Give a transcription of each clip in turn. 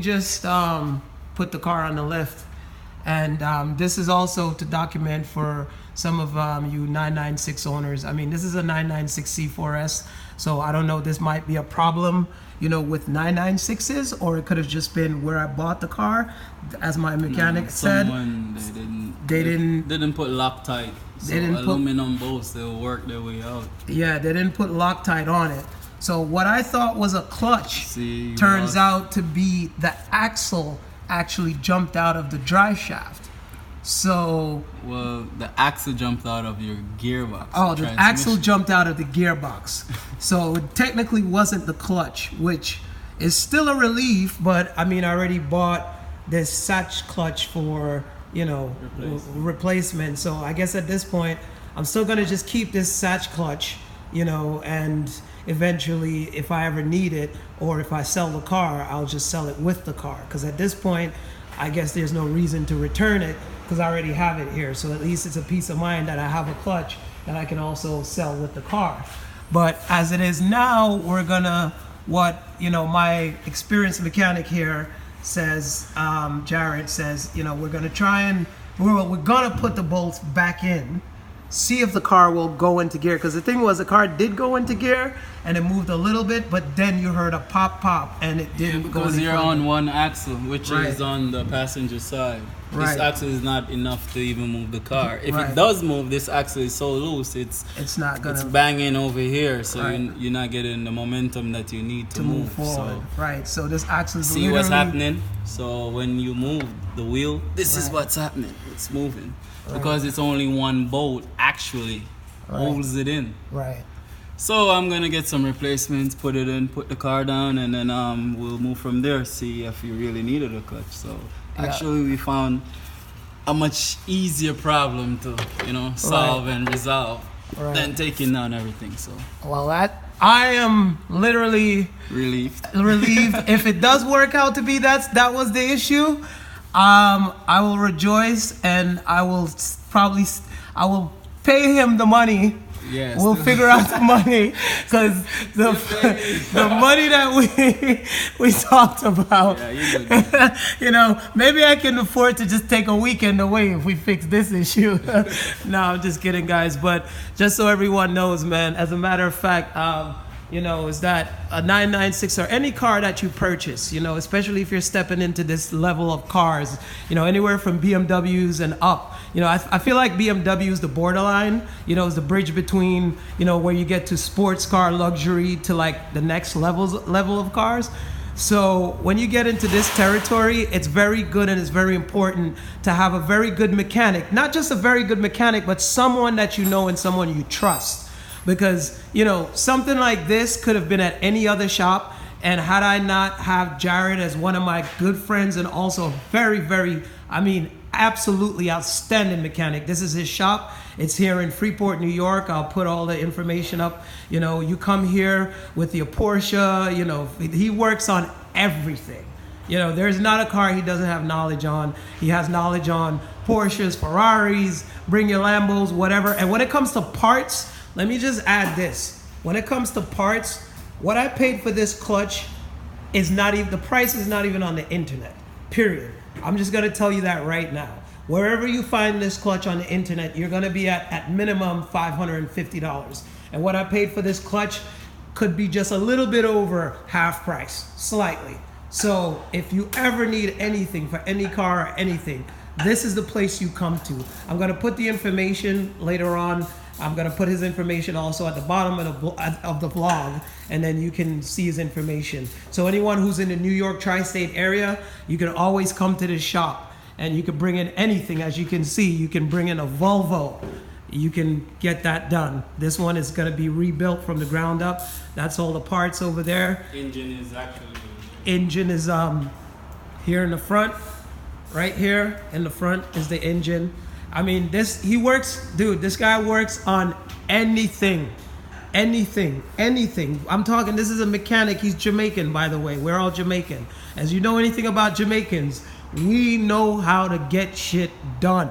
just put the car on the lift. And this is also to document for some of you 996 owners. I mean, this is a 996 C4S, so I don't know, this might be a problem, you know, with 996s, or it could have just been where I bought the car, as my mechanic said. They didn't put Loctite. So aluminum bolts, they'll work their way out. Yeah, they didn't put Loctite on it. So what I thought was a clutch turns out to be the axle actually jumped out of the drive shaft. So well, the axle jumped out of your gearbox. Oh, the axle jumped out of the gearbox. So it technically wasn't the clutch, which is still a relief, but I mean, I already bought this Satch clutch for, you know, replacement. So I guess at this point I'm still gonna just keep this Satch clutch, you know, and eventually if I ever need it, or if I sell the car, I'll just sell it with the car, because at this point I guess there's no reason to return it because I already have it here. So at least it's a peace of mind that I have a clutch that I can also sell with the car. But as it is now, we're gonna, what, you know, my experienced mechanic here says, Jared says, you know, we're gonna try and we're gonna put the bolts back in, see if the car will go into gear. Because the thing was, the car did go into gear and it moved a little bit, but then you heard a pop and it didn't go. Because you're on one axle, which is on the passenger side. This axle is not enough to even move the car. If it does move, this axle is so loose, it's not gonna, it's banging over here, so you're not getting the momentum that you need to move forward. So, so this axle is see what's happening. So when you move the wheel, this is what's happening. It's moving because it's only one bolt actually holds it in. So I'm gonna get some replacements, put it in, put the car down, and then we'll move from there. See if you really needed a clutch. So actually, we found a much easier problem to, you know, solve and resolve than taking down everything. So well, I am literally relieved. If it does work out to be that was the issue, I will rejoice, and I will pay him the money. Yes, we'll figure out the money, because the money that we talked about, you know, maybe I can afford to just take a weekend away if we fix this issue. No, I'm just kidding, guys. But just so everyone knows, man, as a matter of fact, you know, is that a 996 or any car that you purchase, you know, especially if you're stepping into this level of cars, you know, anywhere from BMWs and up, you know, I feel like BMW is the borderline, you know, is the bridge between, you know, where you get to sports car luxury to like the next level of cars. So when you get into this territory, it's very good and it's very important to have a very good mechanic, not just a very good mechanic, but someone that you know and someone you trust. Because, you know, something like this could have been at any other shop, and had I not have Jared as one of my good friends and also very, very, I mean, absolutely outstanding mechanic. This is his shop. It's here in Freeport, New York. I'll put all the information up. You know, you come here with your Porsche, you know, he works on everything. You know, there's not a car he doesn't have knowledge on. He has knowledge on Porsches, Ferraris, bring your Lambos, whatever. And when it comes to parts, let me just add this. When it comes to parts, what I paid for this clutch is not even, the price is not even on the internet, period. I'm just gonna tell you that right now. Wherever you find this clutch on the internet, you're gonna be at minimum $550. And what I paid for this clutch could be just a little bit over half price, slightly. So if you ever need anything for any car or anything, this is the place you come to. I'm gonna put the information later on. I'm gonna put his information also at the bottom of the vlog, and then you can see his information. So anyone who's in the New York tri-state area, you can always come to this shop, and you can bring in anything. As you can see, you can bring in a Volvo. You can get that done. This one is gonna be rebuilt from the ground up. That's all the parts over there. Engine is here in the front. Right here in the front is the engine. I mean, this guy works on anything. I'm talking, this is a mechanic. He's Jamaican, by the way. We're all Jamaican. As you know anything about Jamaicans, we know how to get shit done,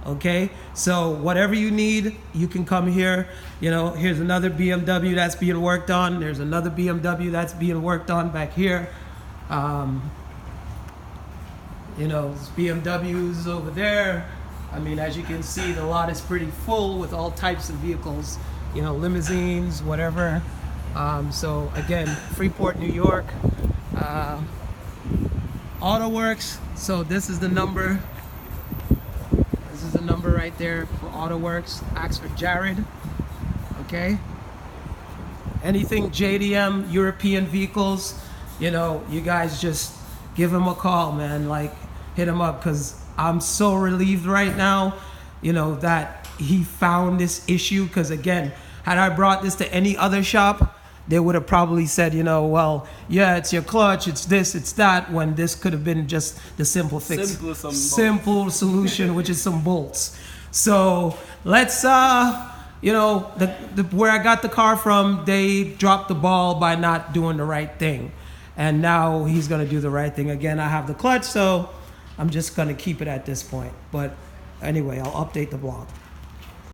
okay? So whatever you need, you can come here. You know, here's another BMW that's being worked on. There's another BMW that's being worked on back here. You know, there's BMWs over there. I mean, as you can see, the lot is pretty full with all types of vehicles, you know, limousines, whatever. So again, Freeport, New York, AutoWorks. So this is the number. This is the number right there for AutoWorks. Ask for Jared. Okay. Anything JDM, European vehicles, you know, you guys just give him a call, man. Like, hit him up, because I'm so relieved right now, you know, that he found this issue. Because again, had I brought this to any other shop, they would have probably said, you know, well, yeah, it's your clutch, it's this, it's that, when this could have been just the simple fix. Simple solution, which is some bolts. So let's, you know, where I got the car from, they dropped the ball by not doing the right thing. And now he's going to do the right thing. Again, I have the clutch, so I'm just going to keep it at this point. But anyway, I'll update the blog.